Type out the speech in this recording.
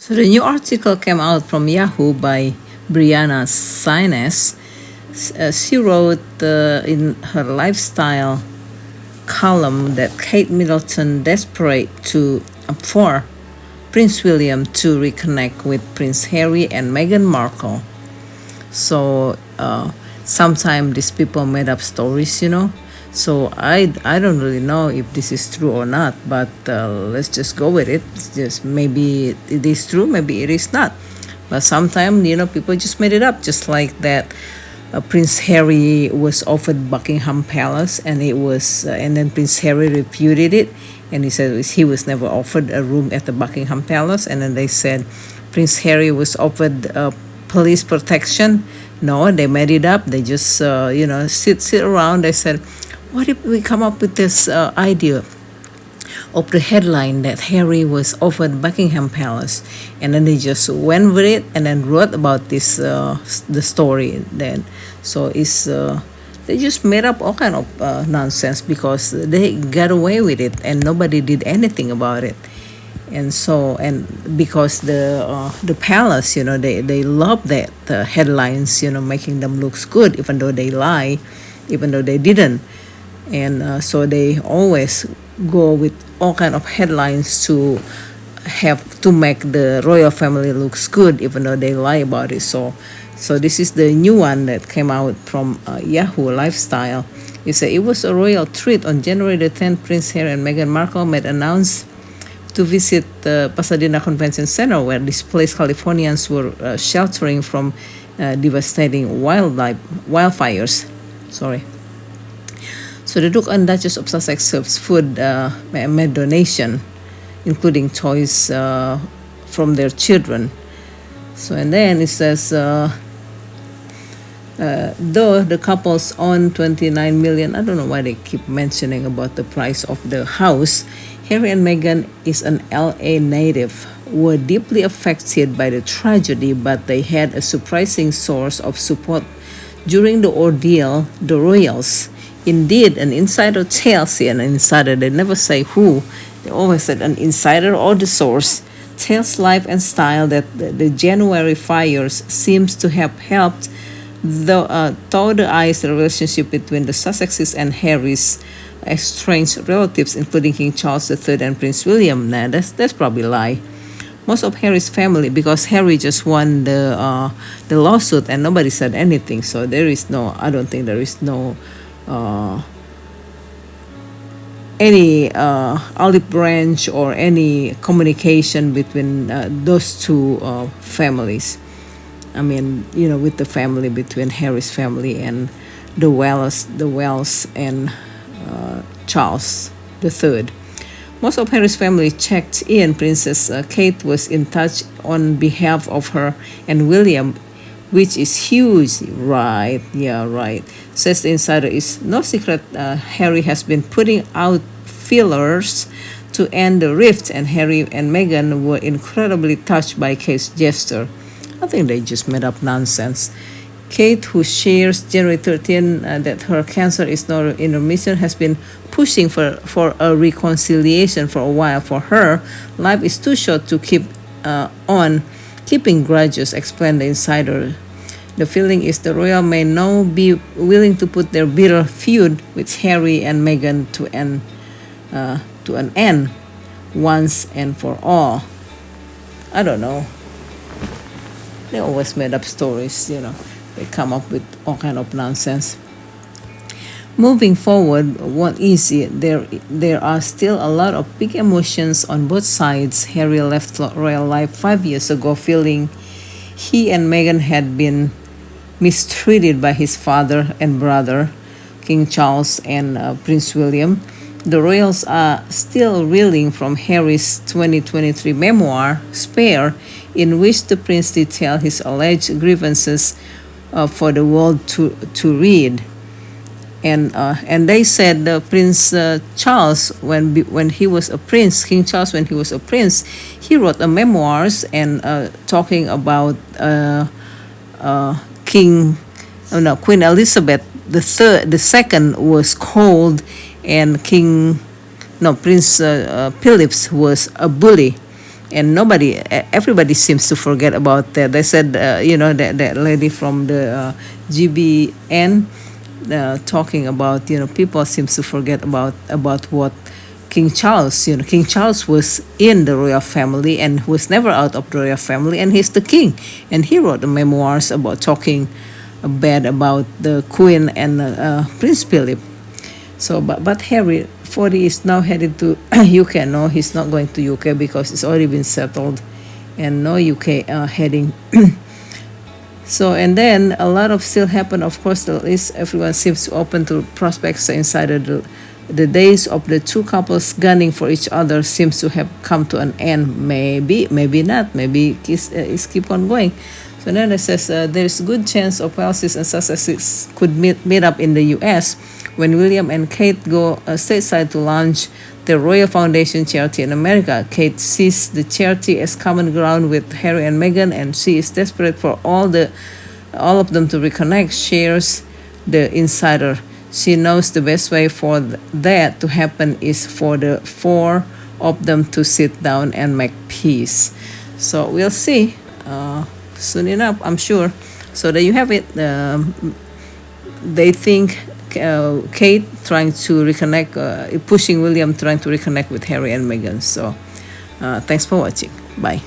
So the new article came out from Yahoo by Brianna Sines. She wrote in her lifestyle column that Kate Middleton desperate for Prince William to reconnect with Prince Harry and Meghan Markle. So sometimes these people made up stories. So I don't really know if this is true or not, but let's just go with it. It's just maybe it is true, maybe it is not. But sometimes people just made it up, just like that. Prince Harry was offered Buckingham Palace, and then Prince Harry refuted it, and he said he was never offered a room at the Buckingham Palace. And then they said Prince Harry was offered police protection. No, they made it up. They just sit around. They said, what if we come up with this idea of the headline that Harry was offered Buckingham Palace, and then they just went with it and then wrote about this the story then. So they just made up all kind of nonsense because they got away with it and nobody did anything about it. And because the palace, they love that headlines, making them look good, even though they lie, even though they didn't. And so they always go with all kind of headlines to make the royal family looks good, even though they lie about it. So this is the new one that came out from Yahoo Lifestyle. It said it was a royal treat on January the 10th. Prince Harry and Meghan Markle made announced to visit the Pasadena Convention Center, where displaced Californians were sheltering from devastating wildfires. So the Duke and Duchess of Sussex serves food made donation, including toys from their children. So and then it says, though the couples own 29 million, I don't know why they keep mentioning about the price of the house. Harry and Meghan is an LA native, were deeply affected by the tragedy, but they had a surprising source of support during the ordeal, the royals. Indeed, an insider tells, an insider, they never say who, they always said an insider or the source, tells Life and Style that the January fires seems to have helped thaw the ice the relationship between the Sussexes and Harry's estranged relatives, including King Charles III and Prince William. Nah, that's probably a lie. Most of Harry's family, because Harry just won the lawsuit and nobody said anything, so I don't think there is no any olive branch or any communication between those two families. I mean, with the family between Harry's family and the Wells and Charles III. Most of Harry's family checked in. Princess Kate was in touch on behalf of her and William, which is huge, right? Yeah, right. Says the insider, is no secret Harry has been putting out feelers to end the rift, and Harry and Meghan were incredibly touched by Kate's gesture. I think they just made up nonsense. Kate, who shares January 13 that her cancer is not in remission, has been pushing for a reconciliation for a while. For her, life is too short to keep on keeping grudges, explained the insider. The feeling is the royal may now be willing to put their bitter feud with Harry and Meghan to an end once and for all. I don't know. They always made up stories, They come up with all kind of nonsense. Moving forward, what is it? There are still a lot of big emotions on both sides. Harry left royal life 5 years ago feeling he and Meghan had been mistreated by his father and brother, King Charles and Prince William. The royals are still reeling from Harry's 2023 memoir, Spare, in which the prince detailed his alleged grievances for the world to read. And they said Prince Charles, when he was a prince, King Charles, when he was a prince, he wrote a memoirs and talking about Queen Elizabeth the second was cold, and Prince Philip was a bully. and everybody seems to forget about that. They said, that lady from the GBN, talking about, people seems to forget about what King Charles. King Charles was in the royal family and was never out of the royal family, and he's the king. And he wrote the memoirs about talking bad about the Queen and Prince Philip. So, but Harry 40 is now headed to UK. No, he's not going to UK because it's already been settled, and no UK heading. So, and then a lot of still happen. Of course, the list, everyone seems open to prospects inside the days of the two couples gunning for each other seems to have come to an end. Maybe not. Maybe it's keep on going. So then it says there's good chance of Wellesley and Sussex could meet up in the U.S. when William and Kate go stateside to launch the Royal Foundation charity in America. Kate sees the charity as common ground with Harry and Meghan, and she is desperate for all of them to reconnect, shares the insider. She knows the best way for that to happen is for the four of them to sit down and make peace. So we'll see soon enough, I'm sure. So there you have it. They think Kate trying to reconnect, pushing William trying to reconnect with Harry and Meghan. So thanks for watching. Bye.